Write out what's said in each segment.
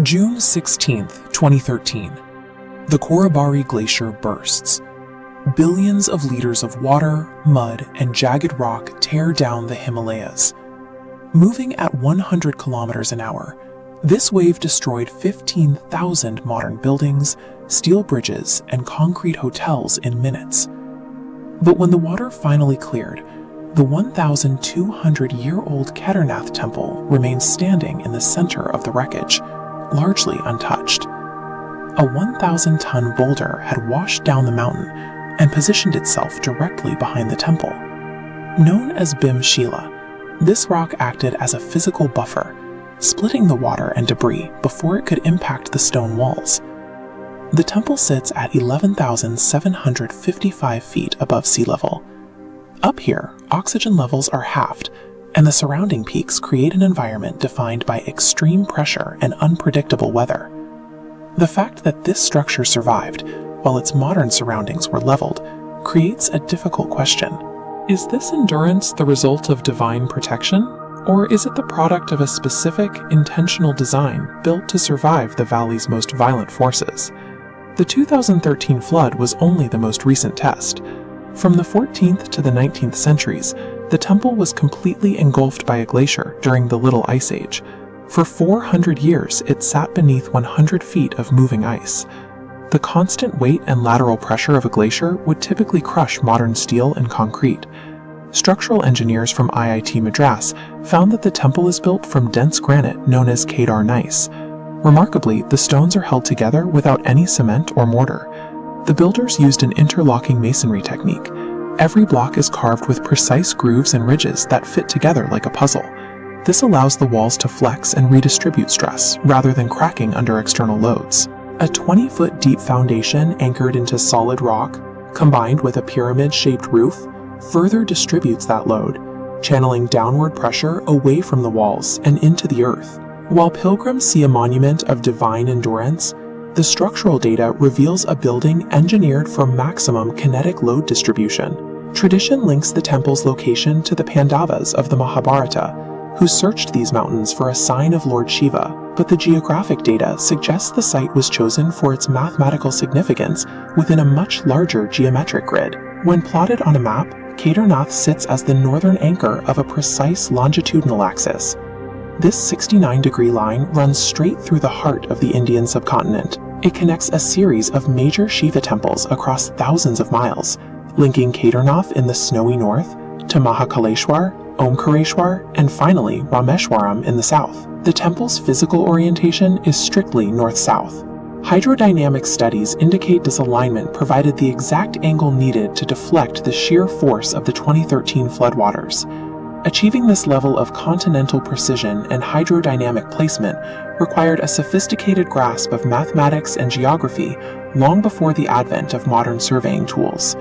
June 16, 2013. The Chorabari Glacier bursts. Billions of liters of water, mud, and jagged rock tear down the Himalayas. Moving at 100 kilometers an hour, this wave destroyed 15,000 modern buildings, steel bridges, and concrete hotels in minutes. But when the water finally cleared, the 1,200-year-old Kedarnath Temple remains standing in the center of the wreckage, largely untouched. A 1,000-ton boulder had washed down the mountain and positioned itself directly behind the temple. Known as Bhim Shila, this rock acted as a physical buffer, splitting the water and debris before it could impact the stone walls. The temple sits at 11,755 feet above sea level. Up here, oxygen levels are halved, and the surrounding peaks create an environment defined by extreme pressure and unpredictable weather. The fact that this structure survived, while its modern surroundings were leveled, creates a difficult question. Is this endurance the result of divine protection, or is it the product of a specific, intentional design built to survive the valley's most violent forces? The 2013 flood was only the most recent test. From the 14th to the 19th centuries, the temple was completely engulfed by a glacier during the Little Ice Age. For 400 years, it sat beneath 100 feet of moving ice. The constant weight and lateral pressure of a glacier would typically crush modern steel and concrete. Structural engineers from IIT Madras found that the temple is built from dense granite known as Kedar gneiss. Remarkably, the stones are held together without any cement or mortar. The builders used an interlocking masonry technique. Every block is carved with precise grooves and ridges that fit together like a puzzle. This allows the walls to flex and redistribute stress, rather than cracking under external loads. A 20-foot deep foundation anchored into solid rock, combined with a pyramid-shaped roof, further distributes that load, channeling downward pressure away from the walls and into the earth. While pilgrims see a monument of divine endurance, the structural data reveals a building engineered for maximum kinetic load distribution. Tradition links the temple's location to the Pandavas of the Mahabharata, who searched these mountains for a sign of Lord Shiva, but the geographic data suggests the site was chosen for its mathematical significance within a much larger geometric grid. When plotted on a map, Kedarnath sits as the northern anchor of a precise longitudinal axis. This 69-degree line runs straight through the heart of the Indian subcontinent. It connects a series of major Shiva temples across thousands of miles, linking Kedarnath in the snowy north to Mahakaleshwar, Omkareshwar, and finally Rameshwaram in the south. The temple's physical orientation is strictly north-south. Hydrodynamic studies indicate this alignment provided the exact angle needed to deflect the sheer force of the 2013 floodwaters. Achieving this level of continental precision and hydrodynamic placement required a sophisticated grasp of mathematics and geography long before the advent of modern surveying tools.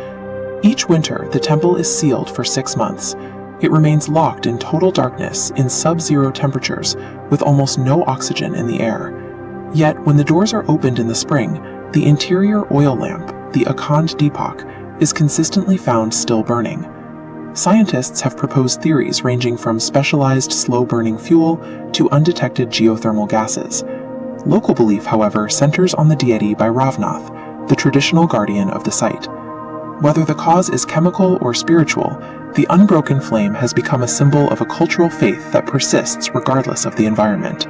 Each winter, the temple is sealed for 6 months. It remains locked in total darkness in sub-zero temperatures with almost no oxygen in the air. Yet, when the doors are opened in the spring, the interior oil lamp, the Akhand Deepak, is consistently found still burning. Scientists have proposed theories ranging from specialized slow-burning fuel to undetected geothermal gases. Local belief, however, centers on the deity Bhairavath, the traditional guardian of the site. Whether the cause is chemical or spiritual, the unbroken flame has become a symbol of a cultural faith that persists regardless of the environment.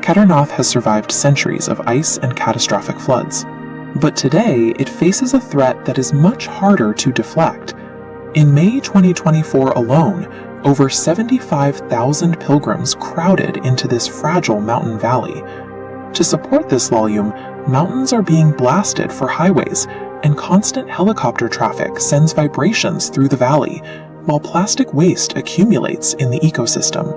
Kedarnath has survived centuries of ice and catastrophic floods. But today, it faces a threat that is much harder to deflect. In May 2024 alone, over 75,000 pilgrims crowded into this fragile mountain valley. To support this volume, mountains are being blasted for highways, and constant helicopter traffic sends vibrations through the valley, while plastic waste accumulates in the ecosystem.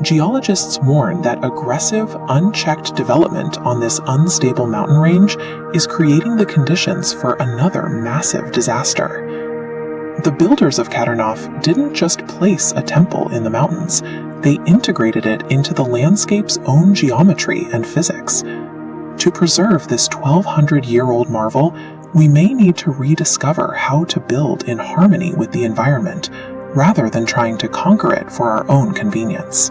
Geologists warn that aggressive, unchecked development on this unstable mountain range is creating the conditions for another massive disaster. The builders of Kedarnath didn't just place a temple in the mountains, they integrated it into the landscape's own geometry and physics. To preserve this 1,200-year-old marvel, we may need to rediscover how to build in harmony with the environment, rather than trying to conquer it for our own convenience.